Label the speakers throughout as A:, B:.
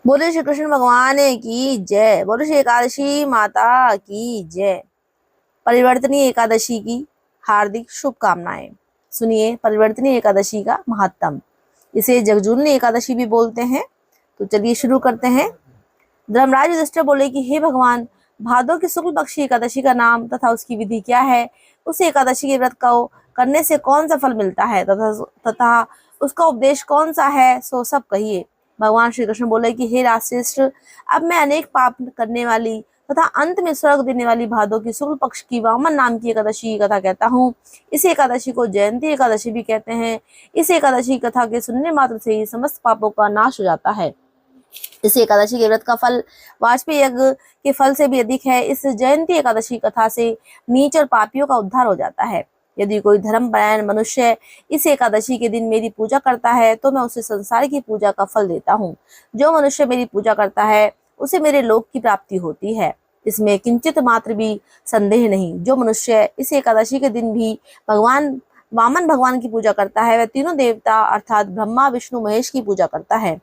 A: बोले श्री कृष्ण भगवान की जय। बोले श्री एकादशी माता की जय। परिवर्तनी एकादशी की हार्दिक शुभकामनाएं। सुनिए परिवर्तनी एकादशी का महात्म। इसे जगजूलनी एकादशी भी बोलते हैं। तो चलिए शुरू करते हैं। धर्मराज युधिष्ठिर बोले कि हे भगवान, भादो की शुक्ल पक्षी एकादशी का नाम तथा उसकी विधि क्या है? उस एकादशी के व्रत को करने से कौन सा फल मिलता है तथा उसका उपदेश कौन सा है, सो सब कहिए। भगवान श्री कृष्ण बोले कि हे राजश्रेष्ठ, अब मैं अनेक पाप करने वाली तथा अंत में स्वर्ग देने वाली भादो की शुक्ल पक्ष की वामन नाम की एकादशी की कथा कहता हूँ। इस एकादशी को जयंती एकादशी भी कहते हैं। इस एकादशी कथा के सुनने मात्र से ही समस्त पापों का नाश हो जाता है। इस एकादशी के व्रत का फल वाजपेयी यज्ञ के फल से भी अधिक है। इस जयंती एकादशी कथा से नीच और पापियों का उद्धार हो जाता है। यदि कोई धर्मपरायण मनुष्य इस एकादशी के दिन मेरी पूजा करता है तो मैं उसे संसार की पूजा का फल देता हूँ। जो मनुष्य मेरी पूजा करता है उसे मेरे लोक की प्राप्ति होती है। इसमें किंचित मात्र भी संदेह नहीं। जो मनुष्य इस एकादशी के दिन भी भगवान वामन भगवान की पूजा करता है वह तीनों देवता अर्थात ब्रह्मा विष्णु महेश की पूजा करता है।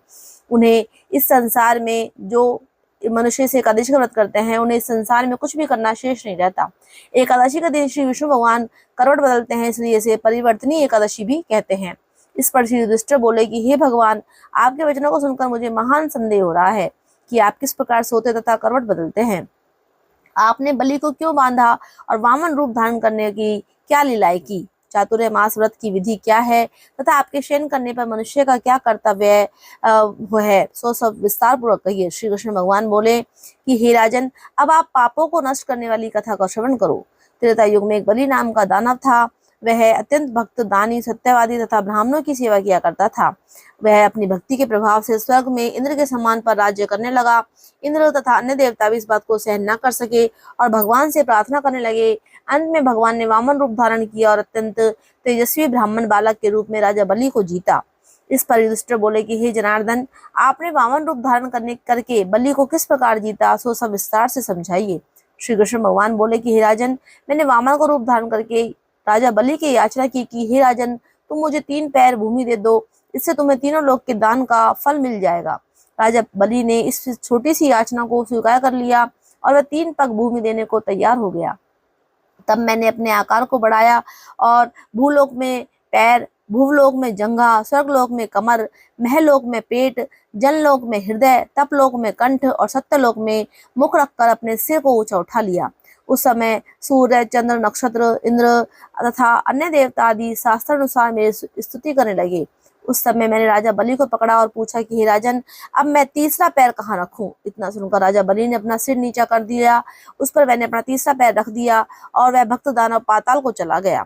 A: उन्हें इस संसार में जो मनुष्य से एकादशी का व्रत करते हैं उन्हें इस संसार में कुछ भी करना शेष नहीं रहता। एकादशी का दिन श्री विष्णु भगवान करवट बदलते हैं, इसलिए इसे परिवर्तनी एकादशी भी कहते हैं। इस पर श्री युधिष्ठिर बोले कि हे भगवान, आपके वचनों को सुनकर मुझे महान संदेह हो रहा है कि आप किस प्रकार सोते तथा करवट बदलते हैं। आपने बलि को क्यों बांधा और वामन रूप धारण करने की क्या लीलाएं की? चातुर्मास व्रत की विधि क्या है तथा आपके शयन करने पर मनुष्य का क्या कर्तव्य है, सो सब विस्तार पूर्वक कहिए। श्री कृष्ण भगवान बोले कि हे राजन, अब आप पापों को नष्ट करने वाली कथा का श्रवण करो। त्रेता युग में एक बलि नाम का दानव था। वह अत्यंत भक्त, दानी, सत्यवादी तथा ब्राह्मणों की सेवा किया करता था। वह अपनी भक्ति के प्रभाव से स्वर्ग में इंद्र के समान पर राज्य करने लगा। इंद्र तथा अन्य देवता भी इस बात को सहन न कर सके और भगवान से प्रार्थना करने लगे। अंत में भगवान ने वामन रूप धारण किया और अत्यंत तेजस्वी ब्राह्मण बालक के रूप में राजा बलि को जीता। इस पर युधिष्ठिर बोले कि हे जनार्दन, आपने वामन रूप धारण करके बलि को किस प्रकार जीता, सो सब विस्तार से समझाइए। श्री कृष्ण भगवान बोले कि हे राजन, मैंने वामन को रूप धारण करके राजा बलि की याचना की कि हे राजन, तुम मुझे 3 पैर भूमि दे दो, इससे तुम्हें तीनों लोक के दान का फल मिल जाएगा। राजा बलि ने इस छोटी सी याचना को स्वीकार कर लिया और वह 3 पग भूमि देने को तैयार हो गया। तब मैंने अपने आकार को बढ़ाया और भूलोक में पैर, भूलोक में जंघा, स्वर्गलोक में कमर, महलोक में पेट, जनलोक में हृदय, तपलोक में कंठ और सत्यलोक में मुख रखकर अपने सिर को ऊंचा उठा लिया। उस समय सूर्य, चंद्र, नक्षत्र, इंद्र तथा अन्य देवता आदि शास्त्रानुसार मेरी स्तुति करने लगे। उस समय मैंने राजा बलि को पकड़ा और पूछा कि हे राजन, अब मैं तीसरा पैर कहाँ रखूं? इतना सुनकर राजा बलि ने अपना सिर नीचा कर दिया। उस पर मैंने अपना तीसरा पैर रख दिया और वह भक्त दानव पाताल को चला गया।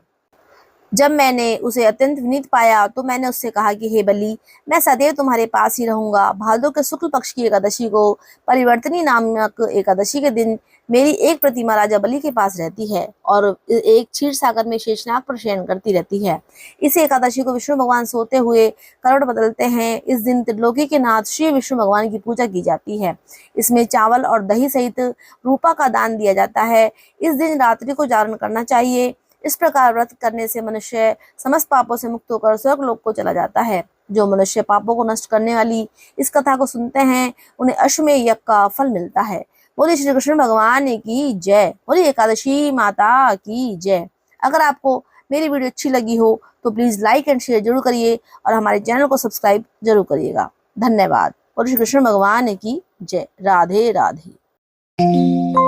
A: जब मैंने उसे अत्यंत विनीत पाया तो मैंने उससे कहा कि हे बलि, मैं सदैव तुम्हारे पास ही रहूंगा। भादों के शुक्ल पक्ष की एकादशी को परिवर्तनी नामक एकादशी के दिन मेरी एक प्रतिमा राजा बलि के पास रहती है और एक क्षीर सागर में शेषनाग पर शयन करती रहती है। इस एकादशी को विष्णु भगवान सोते हुए करवट बदलते हैं। इस दिन त्रिलोकी के नाथ श्री विष्णु भगवान की पूजा की जाती है। इसमें चावल और दही सहित रूपा का दान दिया जाता है। इस दिन रात्रि को जागरण करना चाहिए। इस प्रकार व्रत करने से मनुष्य समस्त पापों से मुक्त होकर स्वर्ग लोक को चला जाता है। जो मनुष्य पापों को नष्ट करने वाली इस कथा को सुनते हैं उन्हें अश्वमेध यज्ञ का फल मिलता है। बोले श्री कृष्ण भगवान की जय। बोले एकादशी माता की जय। अगर आपको मेरी वीडियो अच्छी लगी हो तो प्लीज लाइक एंड शेयर जरूर करिए और हमारे चैनल को सब्सक्राइब जरूर करिएगा। धन्यवाद। बोले श्री कृष्ण भगवान की जय। राधे राधे।